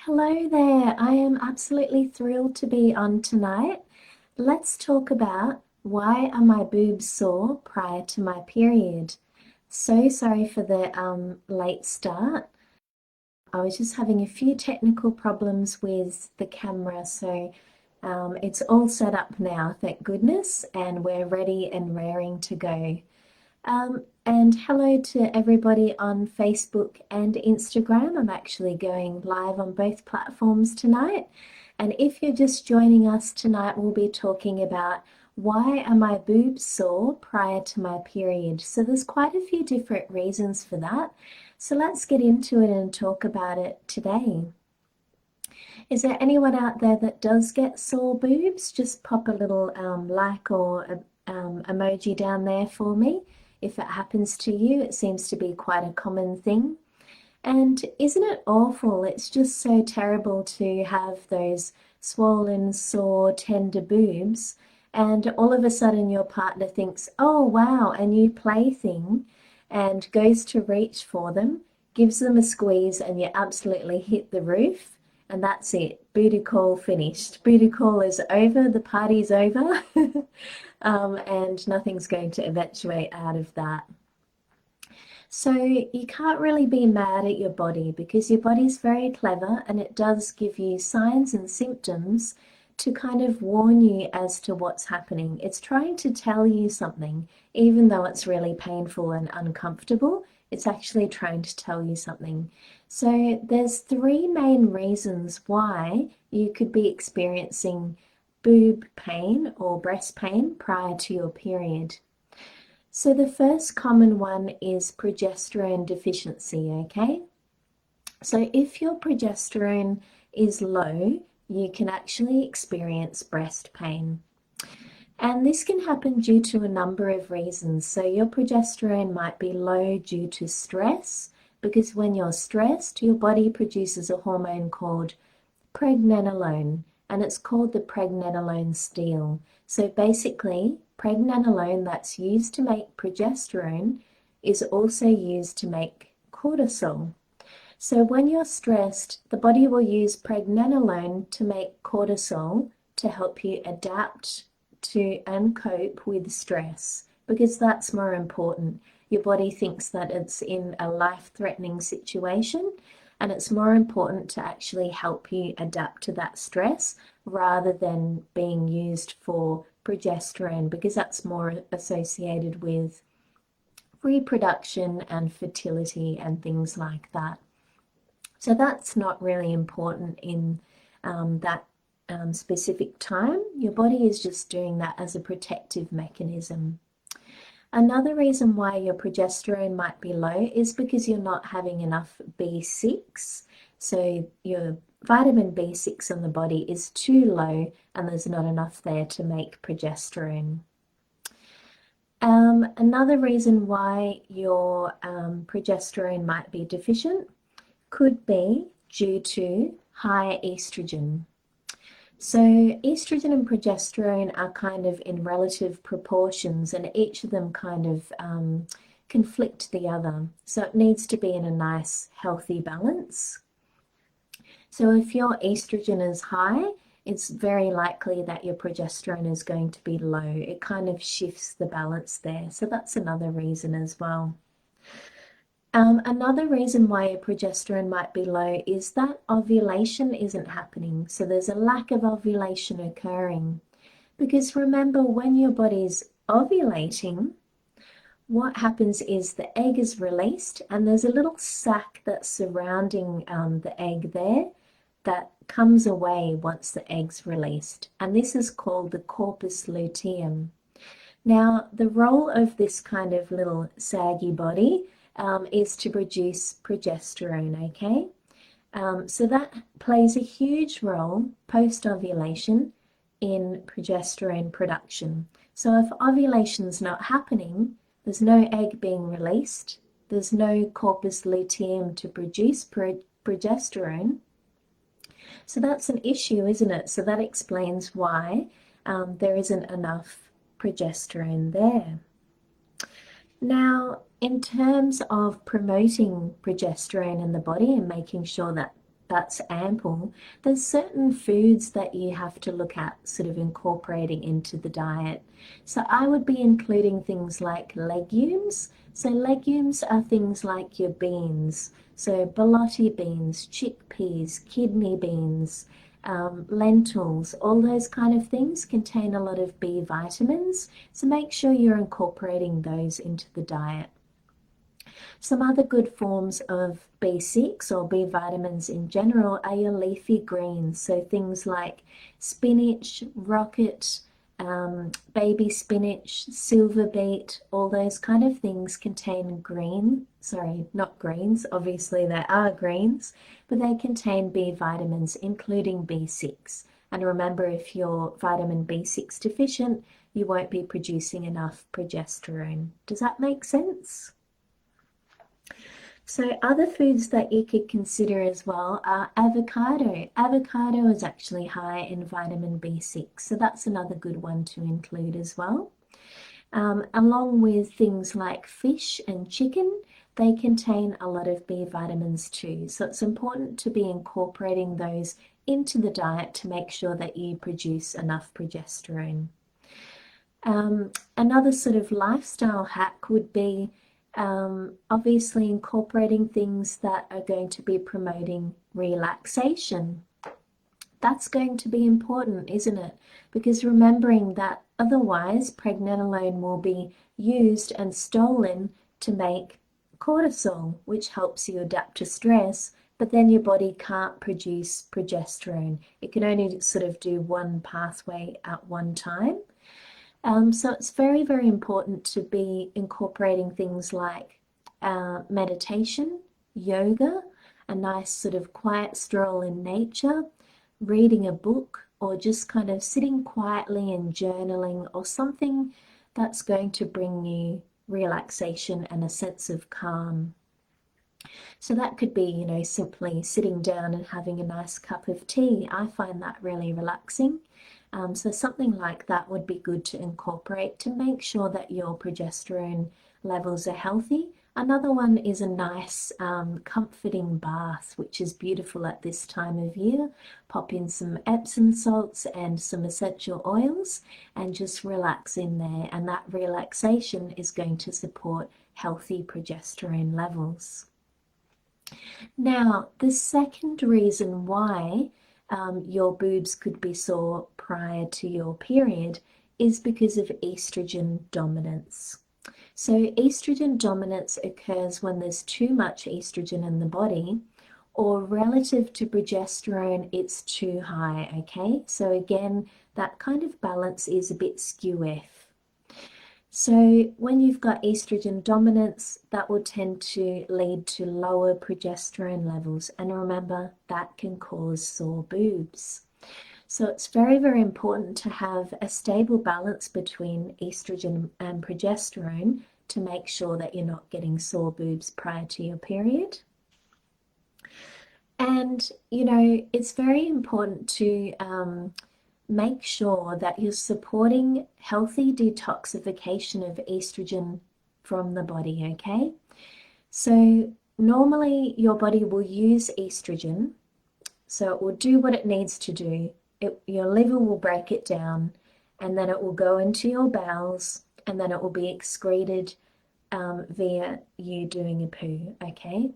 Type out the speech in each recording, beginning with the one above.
Hello there. I am absolutely thrilled to be on tonight. Let's talk about why are my boobs sore prior to my period. So sorry for the late start. I was just having a few technical problems with the camera, so it's all set up now, thank goodness, and we're ready and raring to go. And hello to everybody on Facebook and Instagram. I'm actually going live on both platforms tonight. And if you're just joining us tonight, we'll be talking about why are my boobs sore prior to my period. So there's quite a few different reasons for that. So let's get into it and talk about it today. Is there anyone out there that does get sore boobs? Just pop a little like or emoji down there for me. If it happens to you, it seems to be quite a common thing. And isn't it awful? It's just so terrible to have those swollen, sore, tender boobs, and all of a sudden your partner thinks, oh wow, a new plaything, and goes to reach for them, gives them a squeeze, and you absolutely hit the roof. And that's it. Booty call finished. Booty call is over. The party's over. And nothing's going to eventuate out of that. So you can't really be mad at your body because your body's very clever and it does give you signs and symptoms to kind of warn you as to what's happening. It's trying to tell you something, even though it's really painful and uncomfortable. It's actually trying to tell you something. So there's three main reasons why you could be experiencing boob pain or breast pain prior to your period. So the first common one is progesterone deficiency, okay? So if your progesterone is low, you can actually experience breast pain. And this can happen due to a number of reasons. So your progesterone might be low due to stress, because when you're stressed, your body produces a hormone called pregnenolone, and it's called the pregnenolone steal. So basically, pregnenolone that's used to make progesterone is also used to make cortisol. So when you're stressed, the body will use pregnenolone to make cortisol to help you adapt to and cope with stress, because that's more important. Your body thinks that it's in a life-threatening situation, and it's more important to actually help you adapt to that stress rather than being used for progesterone, because that's more associated with reproduction and fertility and things like that. So that's not really important in that specific time. Your body is just doing that as a protective mechanism. Another reason why your progesterone might be low is because you're not having enough B6. So your vitamin B6 in the body is too low and there's not enough there to make progesterone. Another reason why your progesterone might be deficient could be due to high estrogen. So estrogen and progesterone are kind of in relative proportions, and each of them kind of conflict the other. So it needs to be in a nice, healthy balance. So if your estrogen is high, it's very likely that your progesterone is going to be low. It kind of shifts the balance there. So that's another reason as well. Another reason why your progesterone might be low is that ovulation isn't happening. So there's a lack of ovulation occurring. Because remember, when your body's ovulating, what happens is the egg is released and there's a little sac that's surrounding the egg there that comes away once the egg's released. And this is called the corpus luteum. Now, the role of this kind of little saggy body is to produce progesterone, okay? So that plays a huge role post-ovulation in progesterone production. So if ovulation's not happening, there's no egg being released, there's no corpus luteum to produce progesterone. So that's an issue, isn't it? So that explains why there isn't enough progesterone there. Now, in terms of promoting progesterone in the body and making sure that that's ample, there's certain foods that you have to look at sort of incorporating into the diet. So I would be including things like legumes. So legumes are things like your beans. So borlotti beans, chickpeas, kidney beans, lentils, all those kind of things contain a lot of B vitamins. So make sure you're incorporating those into the diet. Some other good forms of B6 or B vitamins in general are your leafy greens. So things like spinach, rocket, baby spinach, silver beet, all those kind of things contain not greens, obviously they are greens, but they contain B vitamins, including B6. And remember, if you're vitamin B6 deficient, you won't be producing enough progesterone. Does that make sense? So other foods that you could consider as well are avocado. Avocado is actually high in vitamin B6, so that's another good one to include as well. Along with things like fish and chicken, they contain a lot of B vitamins too. So it's important to be incorporating those into the diet to make sure that you produce enough progesterone. Another sort of lifestyle hack would be obviously incorporating things that are going to be promoting relaxation. That's going to be important, isn't it? Because remembering that otherwise pregnenolone will be used and stolen to make cortisol, which helps you adapt to stress, but then your body can't produce progesterone. It can only sort of do one pathway at one time. So it's very, very important to be incorporating things like meditation, yoga, a nice sort of quiet stroll in nature, reading a book, or just kind of sitting quietly and journaling, or something that's going to bring you relaxation and a sense of calm. So that could be, simply sitting down and having a nice cup of tea. I find that really relaxing. So something like that would be good to incorporate to make sure that your progesterone levels are healthy. Another one is a nice comforting bath, which is beautiful at this time of year. Pop in some Epsom salts and some essential oils and just relax in there. And that relaxation is going to support healthy progesterone levels. Now, the second reason why your boobs could be sore prior to your period is because of estrogen dominance. So estrogen dominance occurs when there's too much estrogen in the body, or relative to progesterone, it's too high, okay? So again, that kind of balance is a bit skew-iff. So when you've got estrogen dominance, that will tend to lead to lower progesterone levels. And remember, that can cause sore boobs. So it's very, very important to have a stable balance between estrogen and progesterone to make sure that you're not getting sore boobs prior to your period. And, it's very important to make sure that you're supporting healthy detoxification of estrogen from the body, okay? So normally your body will use estrogen, so it will do what it needs to do. Your liver will break it down, and then it will go into your bowels, and then it will be excreted via you doing a poo, okay?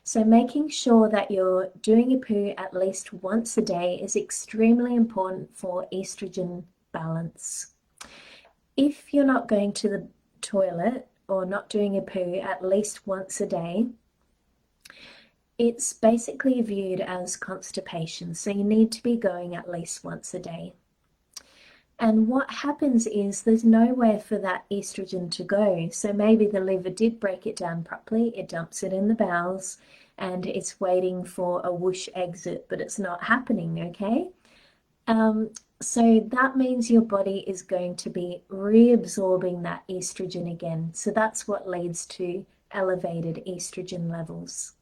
So making sure that you're doing a poo at least once a day is extremely important for estrogen balance. If you're not going to the toilet or not doing a poo at least once a day, it's basically viewed as constipation. So you need to be going at least once a day. And what happens is there's nowhere for that estrogen to go. So maybe the liver did break it down properly, it dumps it in the bowels, and it's waiting for a whoosh exit, but it's not happening, okay? So that means your body is going to be reabsorbing that estrogen again. So that's what leads to elevated estrogen levels.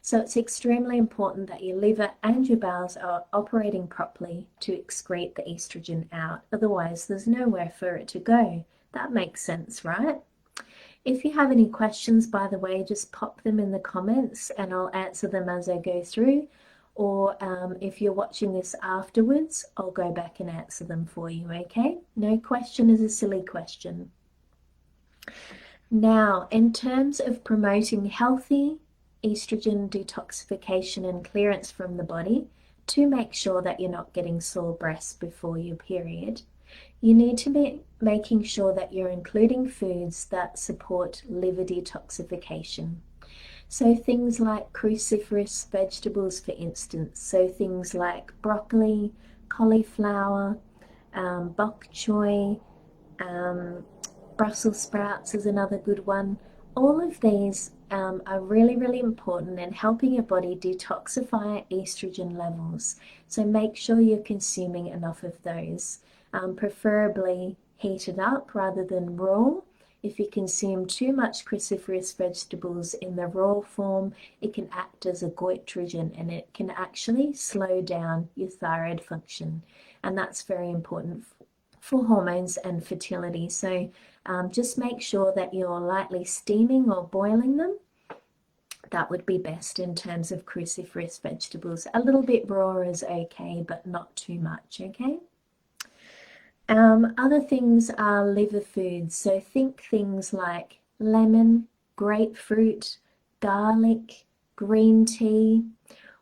So it's extremely important that your liver and your bowels are operating properly to excrete the estrogen out. Otherwise, there's nowhere for it to go. That makes sense, right? If you have any questions, by the way, just pop them in the comments and I'll answer them as I go through. or if you're watching this afterwards, I'll go back and answer them for you, okay? No question is a silly question. Now, in terms of promoting healthy estrogen detoxification and clearance from the body to make sure that you're not getting sore breasts before your period, you need to be making sure that you're including foods that support liver detoxification. So things like cruciferous vegetables, for instance, so things like broccoli, cauliflower, bok choy, Brussels sprouts is another good one. All of these are really, really important in helping your body detoxify estrogen levels. So make sure you're consuming enough of those, preferably heated up rather than raw. If you consume too much cruciferous vegetables in the raw form, it can act as a goitrogen and it can actually slow down your thyroid function. And that's very important for hormones and fertility. So just make sure that you're lightly steaming or boiling them. That would be best in terms of cruciferous vegetables. A little bit raw is okay, but not too much, okay? Other things are liver foods. So think things like lemon, grapefruit, garlic, green tea.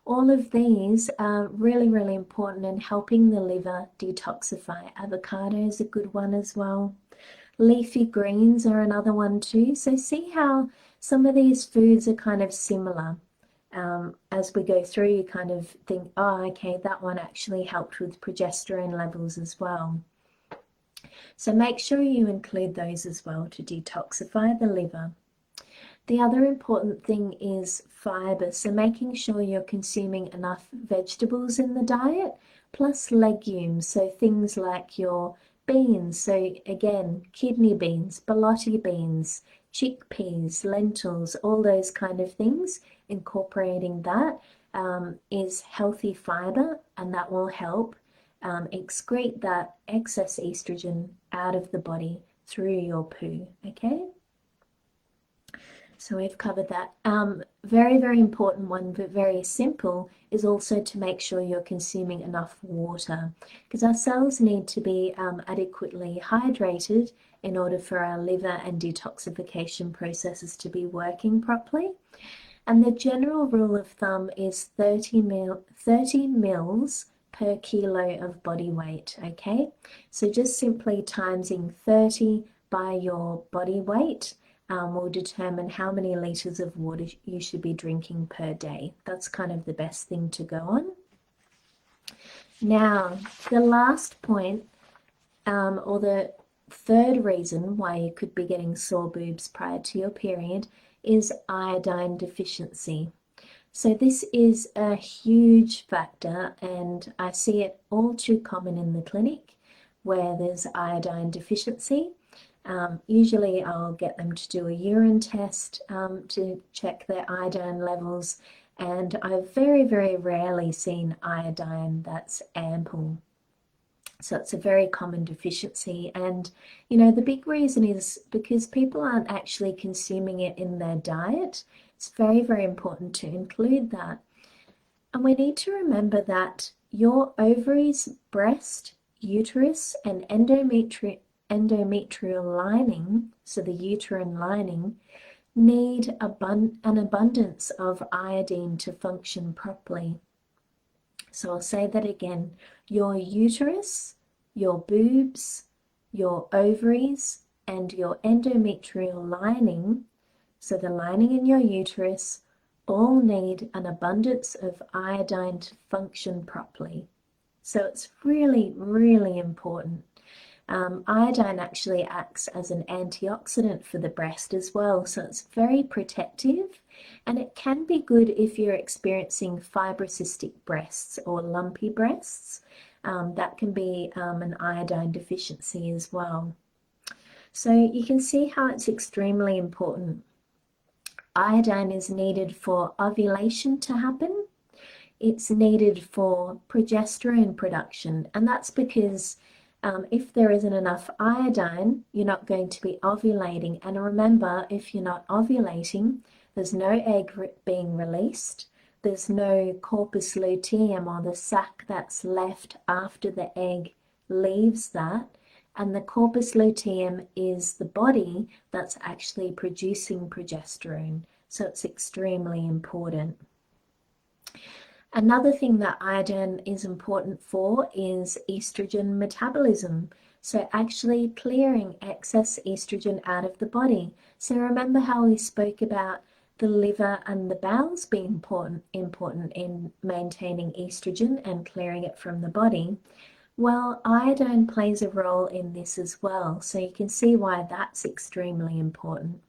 All of these are really, really important in helping the liver detoxify. Avocado is a good one as well. Leafy greens are another one too. So see how some of these foods are kind of similar. As we go through, you kind of think, oh, okay, that one actually helped with progesterone levels as well. So make sure you include those as well to detoxify the liver. The other important thing is fiber, so making sure you're consuming enough vegetables in the diet, plus legumes, so things like your beans, so again, kidney beans, borlotti beans, chickpeas, lentils, all those kind of things, incorporating that is healthy fiber, and that will help excrete that excess estrogen out of the body through your poo, okay? So we've covered that. Very, very important one, but very simple, is also to make sure you're consuming enough water, because our cells need to be adequately hydrated in order for our liver and detoxification processes to be working properly. And the general rule of thumb is 30 mils per kilo of body weight, okay? So just simply timesing 30 by your body weight will determine how many liters of water you should be drinking per day. That's kind of the best thing to go on. Now, the last point, or the third reason why you could be getting sore boobs prior to your period is iodine deficiency. So this is a huge factor, and I see it all too common in the clinic where there's iodine deficiency. Usually I'll get them to do a urine test to check their iodine levels, and I've very, very rarely seen iodine that's ample. So it's a very common deficiency, and you know, the big reason is because people aren't actually consuming it in their diet. It's very, very important to include that. And we need to remember that your ovaries, breast, uterus, and endometrial lining, so the uterine lining, need an abundance of iodine to function properly. So I'll say that again. Your uterus, your boobs, your ovaries, and your endometrial lining, so the lining in your uterus, all need an abundance of iodine to function properly. So it's really, really important. Iodine actually acts as an antioxidant for the breast as well, so it's very protective, and it can be good if you're experiencing fibrocystic breasts or lumpy breasts. That can be an iodine deficiency as well. So you can see how it's extremely important. Iodine is needed for ovulation to happen. It's needed for progesterone production, and that's because if there isn't enough iodine, you're not going to be ovulating. And remember, if you're not ovulating, there's no egg being released, there's no corpus luteum, or the sac that's left after the egg leaves that. And the corpus luteum is the body that's actually producing progesterone. So it's extremely important. Another thing that iodine is important for is estrogen metabolism. So actually clearing excess estrogen out of the body. So remember how we spoke about the liver and the bowels being important in maintaining estrogen and clearing it from the body. Well, iodine plays a role in this as well. So you can see why that's extremely important.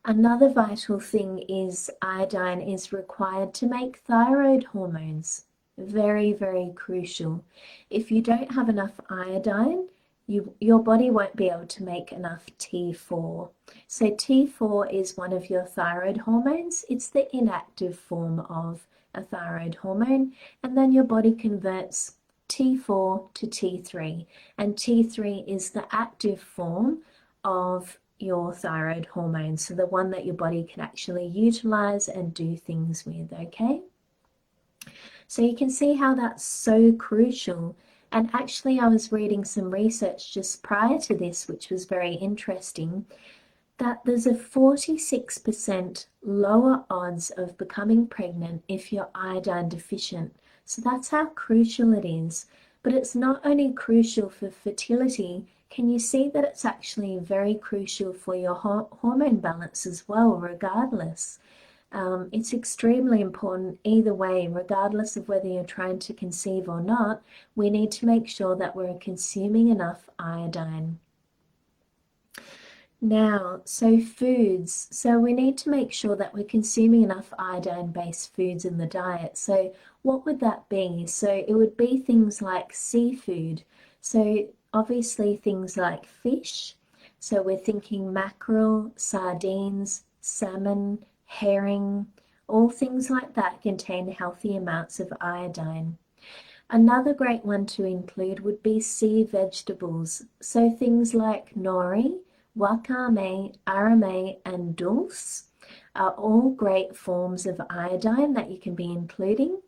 Another vital thing is iodine is required to make thyroid hormones. Very, very crucial. If you don't have enough iodine, your body won't be able to make enough T4. So T4 is one of your thyroid hormones. It's the inactive form of a thyroid hormone, and then your body converts T4 to T3, and T3 is the active form of your thyroid hormone, so the one that your body can actually utilize and do things with, okay? So you can see how that's so crucial. And actually I was reading some research just prior to this, which was very interesting, that there's a 46% lower odds of becoming pregnant if you're iodine deficient. So that's how crucial it is. But it's not only crucial for fertility. Can you see that it's actually very crucial for your hormone balance as well, regardless? It's extremely important either way, regardless of whether you're trying to conceive or not. We need to make sure that we're consuming enough iodine. Now, so foods. So we need to make sure that we're consuming enough iodine-based foods in the diet. So what would that be? So it would be things like seafood. So obviously things like fish. So we're thinking mackerel, sardines, salmon, herring, all things like that contain healthy amounts of iodine. Another great one to include would be sea vegetables. So things like nori, wakame, arame, and dulse are all great forms of iodine that you can be including.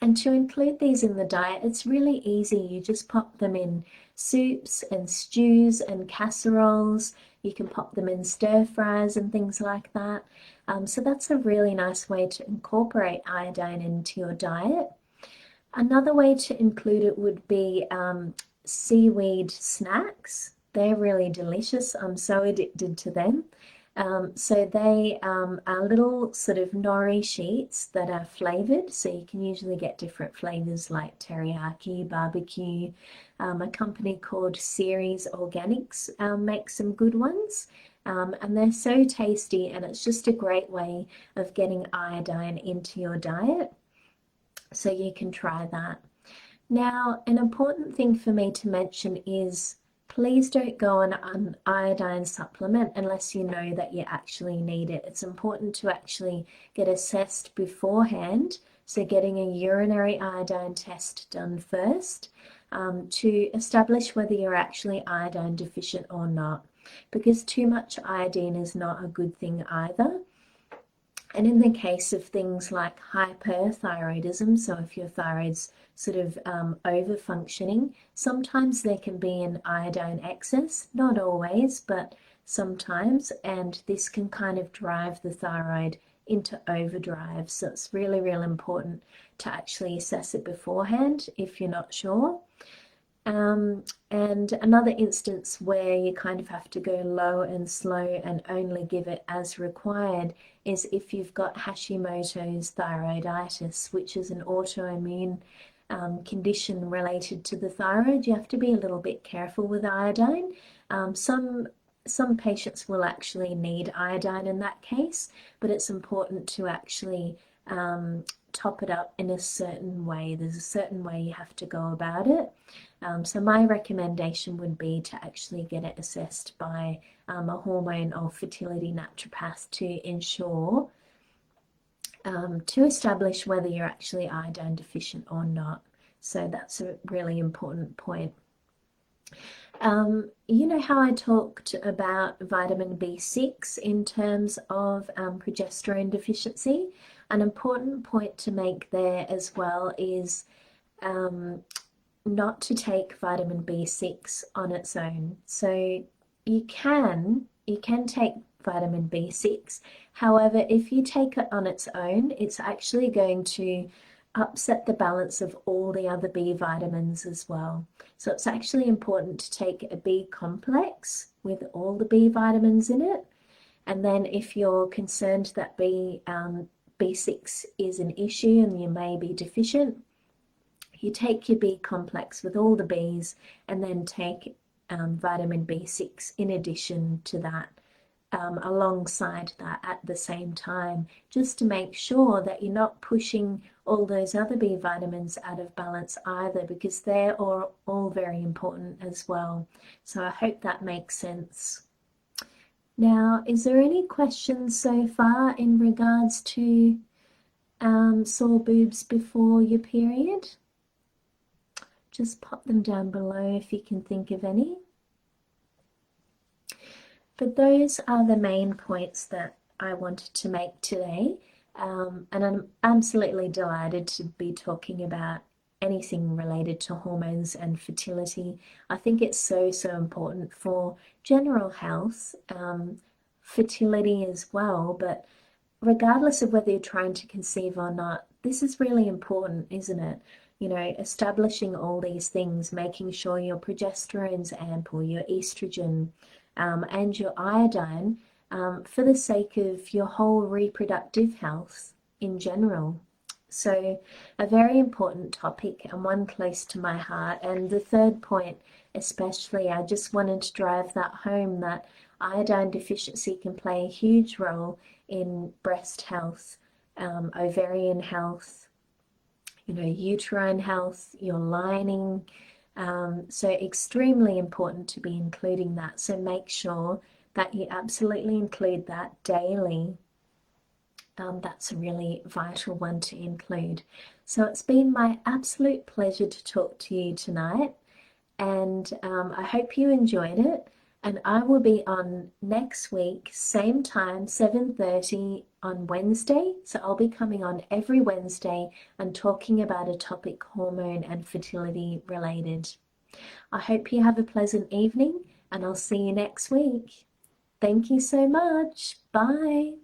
And to include these in the diet, it's really easy. You just pop them in soups and stews and casseroles. You can pop them in stir fries and things like that. So that's a really nice way to incorporate iodine into your diet. Another way to include it would be seaweed snacks. They're really delicious. I'm so addicted to them. So they are little sort of nori sheets that are flavored. So you can usually get different flavors like teriyaki, barbecue. A company called Ceres Organics makes some good ones. And they're so tasty, and it's just a great way of getting iodine into your diet. So you can try that. Now, an important thing for me to mention is please don't go on an iodine supplement unless you know that you actually need it. It's important to actually get assessed beforehand, so getting a urinary iodine test done first to establish whether you're actually iodine deficient or not, because too much iodine is not a good thing either. And in the case of things like hyperthyroidism, so if your thyroid's sort of over-functioning, sometimes there can be an iodine excess, not always, but sometimes, and this can kind of drive the thyroid into overdrive. So it's really, really important to actually assess it beforehand if you're not sure. And another instance where you kind of have to go low and slow and only give it as required is if you've got Hashimoto's thyroiditis, which is an autoimmune condition related to the thyroid. You have to be a little bit careful with iodine. Some patients will actually need iodine in that case, but it's important to actually top it up in a certain way. There's a certain way you have to go about it. So my recommendation would be to actually get it assessed by a hormone or fertility naturopath to ensure, to establish whether you're actually iodine deficient or not. So that's a really important point. You know how I talked about vitamin B6 in terms of progesterone deficiency? An important point to make there as well is not to take vitamin B6 on its own. So you can take vitamin B6. However, if you take it on its own, it's actually going to upset the balance of all the other B vitamins as well. So it's actually important to take a B complex with all the B vitamins in it. And then if you're concerned that B6 is an issue and you may be deficient, you take your B complex with all the Bs and then take vitamin B6 in addition to that, alongside that at the same time, just to make sure that you're not pushing all those other B vitamins out of balance either, because they're all very important as well. So I hope that makes sense. Now, is there any questions so far in regards to sore boobs before your period? Just pop them down below if you can think of any. But those are the main points that I wanted to make today. And I'm absolutely delighted to be talking about anything related to hormones and fertility. I think it's so important for general health, fertility as well, but regardless of whether you're trying to conceive or not, this is really important, isn't it? You know, establishing all these things, making sure your progesterone's ample, your estrogen, and your iodine, for the sake of your whole reproductive health in general. So a very important topic and one close to my heart. And the third point especially, I just wanted to drive that home, that iodine deficiency can play a huge role in breast health, ovarian health, uterine health, your lining. So extremely important to be including that. So make sure that you absolutely include that daily. That's a really vital one to include. So it's been my absolute pleasure to talk to you tonight, and I hope you enjoyed it. And I will be on next week, same time, 7:30 on Wednesday. So I'll be coming on every Wednesday and talking about a topic hormone and fertility related. I hope you have a pleasant evening, and I'll see you next week. Thank you so much. Bye.